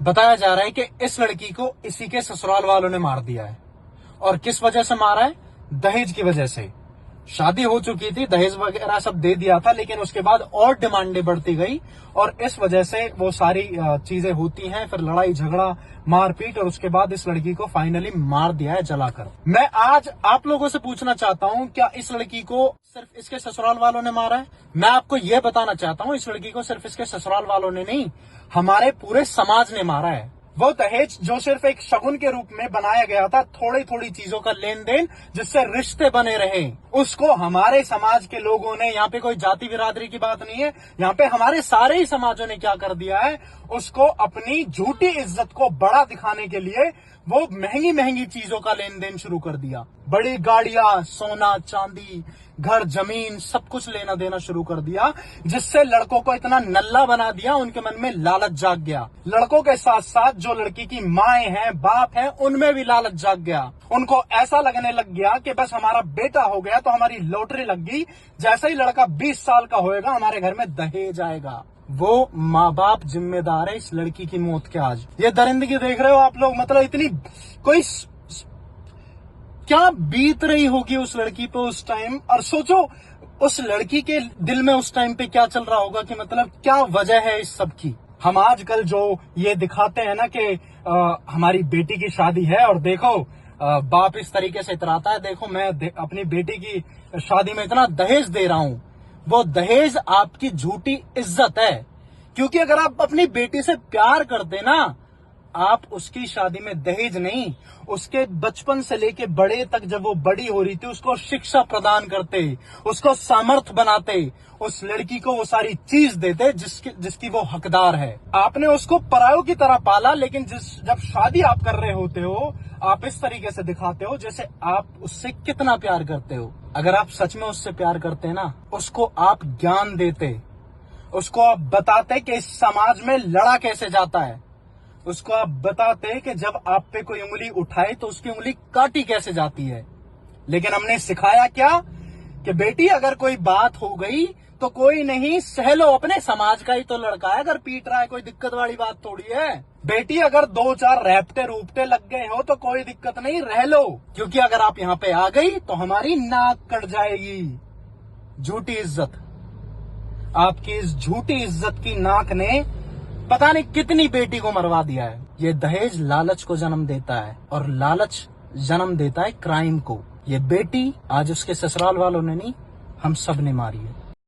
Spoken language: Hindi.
बताया जा रहा है कि इस लड़की को इसी के ससुराल वालों ने मार दिया है। और किस वजह से मारा है? दहेज की वजह से। शादी हो चुकी थी, दहेज वगैरह सब दे दिया था, लेकिन उसके बाद और डिमांडें बढ़ती गई और इस वजह से वो सारी चीजें होती हैं। फिर लड़ाई झगड़ा, मारपीट, और उसके बाद इस लड़की को फाइनली मार दिया है जलाकर। मैं आज आप लोगों से पूछना चाहता हूं, क्या इस लड़की को सिर्फ इसके ससुराल वालों ने मारा है? मैं आपको यह बताना चाहता हूं, इस लड़की को सिर्फ इसके ससुराल वालों ने नहीं, हमारे पूरे समाज ने मारा है। वो दहेज जो सिर्फ एक शगुन के रूप में बनाया गया था, थोड़ी थोड़ी चीजों का लेन देन जिससे रिश्ते बने रहे, उसको हमारे समाज के लोगों ने, यहाँ पे कोई जाति बिरादरी की बात नहीं है, यहाँ पे हमारे सारे ही समाजों ने क्या कर दिया है, उसको अपनी झूठी इज्जत को बड़ा दिखाने के लिए वो महंगी महंगी चीजों का लेन देन शुरू कर दिया। बड़ी गाड़ियां, सोना चांदी, घर जमीन, सब कुछ लेना देना शुरू कर दिया, जिससे लड़कों को इतना नल्ला बना दिया, उनके मन में लालच जाग गया। लड़कों के साथ साथ जो लड़की की माएं हैं, बाप हैं, उनमें भी लालच जाग गया। उनको ऐसा लगने लग गया कि बस हमारा बेटा हो गया तो हमारी लॉटरी लग गई, जैसे ही लड़का 20 साल का होएगा हमारे घर में दहेज आएगा। वो माँ बाप जिम्मेदार है इस लड़की की मौत के। आज ये दरिंदगी देख रहे हो आप लोग, मतलब इतनी कोई क्या बीत रही होगी उस लड़की पे उस टाइम। और सोचो उस लड़की के दिल में उस टाइम पे क्या चल रहा होगा, कि मतलब क्या वजह है इस सब की। हम आजकल जो ये दिखाते हैं ना कि हमारी बेटी की शादी है और देखो बाप इस तरीके से इतराता है, देखो मैं अपनी बेटी की शादी में इतना दहेज दे रहा हूं। वो दहेज आपकी झूठी इज्जत है, क्योंकि अगर आप अपनी बेटी से प्यार करते ना, आप उसकी शादी में दहेज नहीं, उसके बचपन से लेके बड़े तक जब वो बड़ी हो रही थी उसको शिक्षा प्रदान करते, उसको सामर्थ्य बनाते, उस लड़की को वो सारी चीज देते जिसकी वो हकदार है। आपने उसको परायों की तरह पाला, लेकिन जब शादी आप कर रहे होते हो, आप इस तरीके से दिखाते हो जैसे आप उससे कितना प्यार करते हो। अगर आप सच में उससे प्यार करते ना, उसको आप ज्ञान देते, उसको आप बताते कि इस समाज में लड़ा कैसे जाता है, उसको आप बताते कि जब आप पे कोई उंगली उठाए तो उसकी उंगली काटी कैसे जाती है। लेकिन हमने सिखाया क्या कि बेटी अगर कोई बात हो गई तो कोई नहीं, सह लो, अपने समाज का ही तो लड़का है, अगर पीट रहा है कोई दिक्कत वाली बात थोड़ी है। बेटी अगर 2-4 रैपटे रूपटे लग गए हो तो कोई दिक्कत नहीं, रह लो, क्योंकि अगर आप यहाँ पे आ गई तो हमारी नाक कट जाएगी। झूठी इज्जत, आपकी इस झूठी इज्जत की नाक ने पता नहीं कितनी बेटी को मरवा दिया है। ये दहेज लालच को जन्म देता है और लालच जन्म देता है क्राइम को। ये बेटी आज उसके ससुराल वालों ने नहीं, हम सब ने मारी है।